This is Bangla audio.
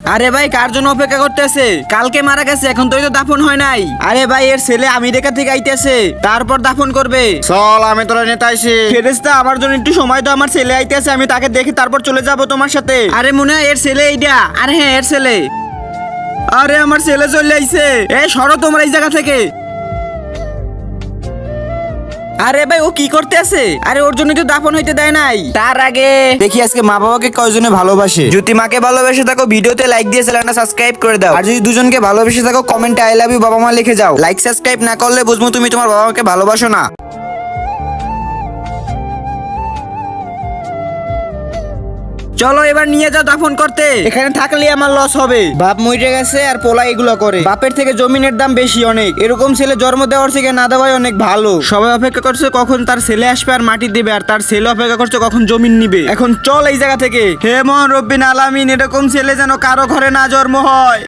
আরে ভাই কার জন্য অপেক্ষা করতেছে? কালকে মারা গেছে, এখন তো দাফন হয় নাই। আরে ভাই এর ছেলে আমেরিকা থেকে আইতেছে, তারপর দাফন করবে। চল আমি তোরা নেতা আইছি। ফেরেশতা আমার জন্য একটু সময় দাও, আমার ছেলে আইতেছে, আমি তাকে দেখে তারপর চলে যাব তোমার সাথে। আরে মনে হয় এর ছেলে এইটা। আরে হ্যাঁ এর ছেলে। আরে আমার ছেলে চলে আইছে। এই সরো তোমরা এই জায়গা থেকে। আরে ভাই ও কি করতে আছে? আরে ওর জন্য তো দাফন হইতে দেয় নাই। তার আগে দেখি আজকে মা বাবাকে কয়জনে ভালোবাসে। যদি মাকে ভালোবেসে থাকো ভিডিওতে লাইক দিয়ে চ্যানেলটা সাবস্ক্রাইব করে দাও। আর যদি দুজনকে ভালোবেসে থাকো কমেন্টে আই লাভ ইউ বাবা মা লিখে যাও। লাইক সাবস্ক্রাইব না করলে বুঝবো তুমি তোমার বাবা মাকে ভালোবাসো না। চলো এবার নিয়ে যাও দাফন করতে। এখানে থাকলে আমার লস হবে। বাপ মরে গেছে আর পোলা এগুলো করে। বাপের থেকে জমিনের দাম বেশি অনেক। এরকম ছেলে জন্ম দেওয়ার থেকে না দেওয়াই অনেক ভালো। সবাই অপেক্ষা করছে কখন তার ছেলে আসবে আর মাটি দিবে, আর তার ছেলে অপেক্ষা করছে কখন জমিন নিবে। এখন চল এই জায়গা থেকে। হে মহান রব্বিল আলামিন, এরকম ছেলে যেন কারো ঘরে না জন্ম হয়।